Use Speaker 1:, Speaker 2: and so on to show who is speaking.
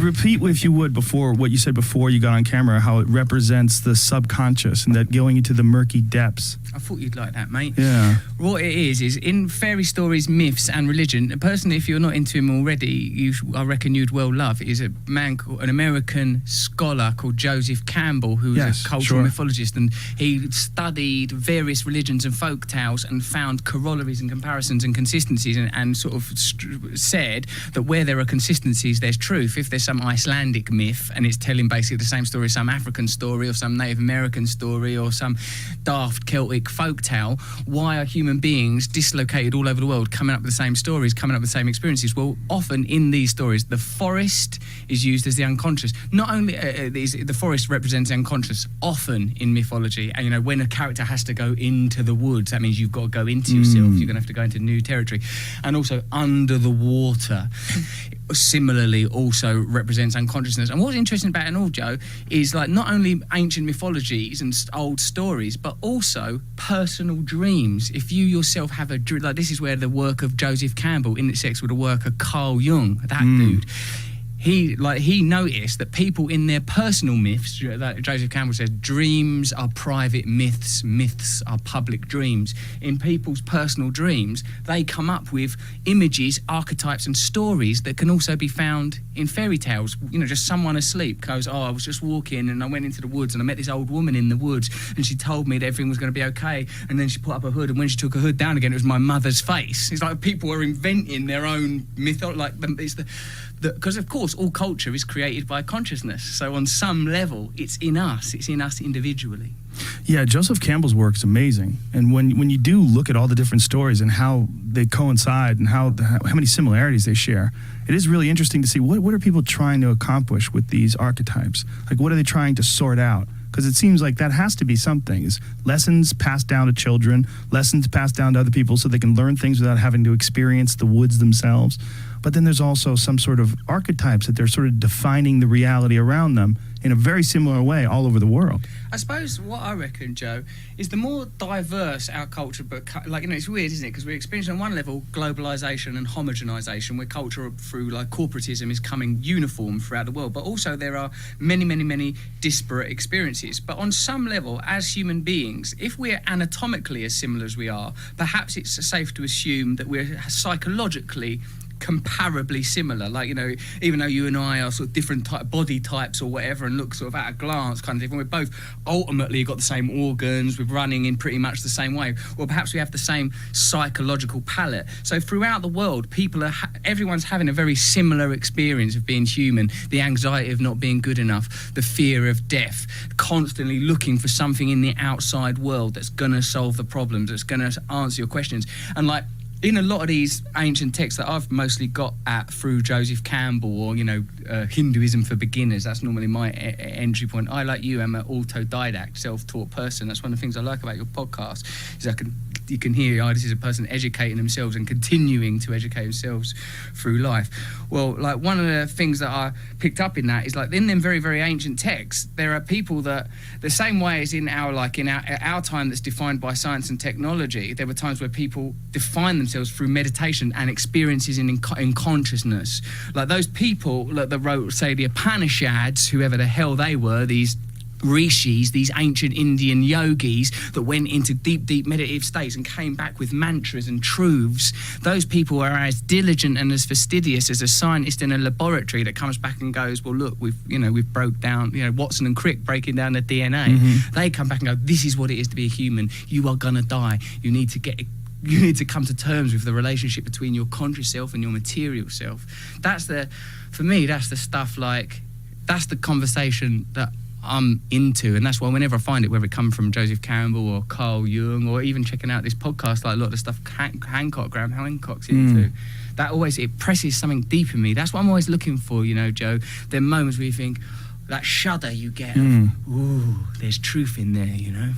Speaker 1: Repeat, if you would, before what you said before you got on camera, how it represents the subconscious and that going into the murky depths.
Speaker 2: I thought you'd like that, mate.
Speaker 1: Yeah.
Speaker 2: What it is in fairy stories, myths, and religion. Personally, if you're not into him already, I reckon you'd well love. Is a man called an American scholar called Joseph Campbell, who's a cultural mythologist, and he studied various religions and folk tales and found corollaries and comparisons and consistencies, and sort of said that where there are consistencies, there's truth. If there's some Icelandic myth and it's telling basically the same story as some African story or some Native American story or some daft Celtic folk tale, why are human beings dislocated all over the world coming up with the same stories, coming up with the same experiences? Well, often in these stories, the forest is used as the unconscious. Not only the forest represents the unconscious, often in mythology, and you know, when a character has to go into the woods, that means you've got to go into yourself, you're going to have to go into new territory. And also under the water similarly also represents unconsciousness. And what's interesting about it all, Joe, is like not only ancient mythologies and old stories, but also personal dreams. If you yourself have a dream, like this is where the work of Joseph Campbell intersects with the work of Carl Jung, that dude. He noticed that people in their personal myths, that Joseph Campbell says, dreams are private myths, myths are public dreams. In people's personal dreams, they come up with images, archetypes and stories that can also be found in fairy tales. You know, just someone asleep goes, I was just walking and I went into the woods and I met this old woman in the woods and she told me that everything was going to be okay, and then she put up her hood, and when she took her hood down again, it was my mother's face. It's like people are inventing their own myth, like it's because of course all culture is created by consciousness, so on some level it's in us individually.
Speaker 1: Yeah, Joseph Campbell's work is amazing, and when you do look at all the different stories and how they coincide and how many similarities they share, it is really interesting to see what are people trying to accomplish with these archetypes. Like, what are they trying to sort out? Because it seems like that has to be something. Is lessons passed down to children, lessons passed down to other people so they can learn things without having to experience the woods themselves. But then there's also some sort of archetypes that they're sort of defining the reality around them in a very similar way all over the world.
Speaker 2: I suppose what I reckon, Joe, is the more diverse our culture, but like, you know, it's weird, isn't it? Because we're experiencing on one level globalization and homogenization, where culture through like corporatism is coming uniform throughout the world, but also there are many, many, many disparate experiences. But on some level, as human beings, if we're anatomically as similar as we are, perhaps it's safe to assume that we're psychologically comparably similar. Like, you know, even though you and I are sort of different body types or whatever and look sort of at a glance kind of different, we're both ultimately got the same organs, we're running in pretty much the same way. Well, perhaps we have the same psychological palette. So throughout the world, people are everyone's having a very similar experience of being human, the anxiety of not being good enough, the fear of death, constantly looking for something in the outside world that's going to solve the problems, that's going to answer your questions. And like, in a lot of these ancient texts that I've mostly got at through Joseph Campbell or, you know, Hinduism for beginners, that's normally my entry point. I, like you, am an autodidact, self-taught person. That's one of the things I like about your podcast, is you can hear, this is a person educating themselves and continuing to educate themselves through life. Well, like, one of the things that I picked up in that is, like, in them very, very ancient texts, there are people that, the same way as in our time that's defined by science and technology, there were times where people define themselves through meditation and experiences in consciousness. Like those people that wrote, say, the Upanishads, whoever the hell they were, these rishis, these ancient Indian yogis that went into deep, deep meditative states and came back with mantras and truths. Those people are as diligent and as fastidious as a scientist in a laboratory that comes back and goes, well, look, we've broke down, you know, Watson and Crick breaking down the DNA. They come back and go, this is what it is to be a human. You are gonna die. You need to come to terms with the relationship between your conscious self and your material self. For me, that's the stuff, like, that's the conversation that I'm into, and that's why whenever I find it, whether it comes from Joseph Campbell or Carl Jung or even checking out this podcast, like a lot of the stuff Graham Hancock's into, that always, it presses something deep in me. That's what I'm always looking for, you know, Joe. There are moments where you think, that shudder you get of, ooh, there's truth in there, you know.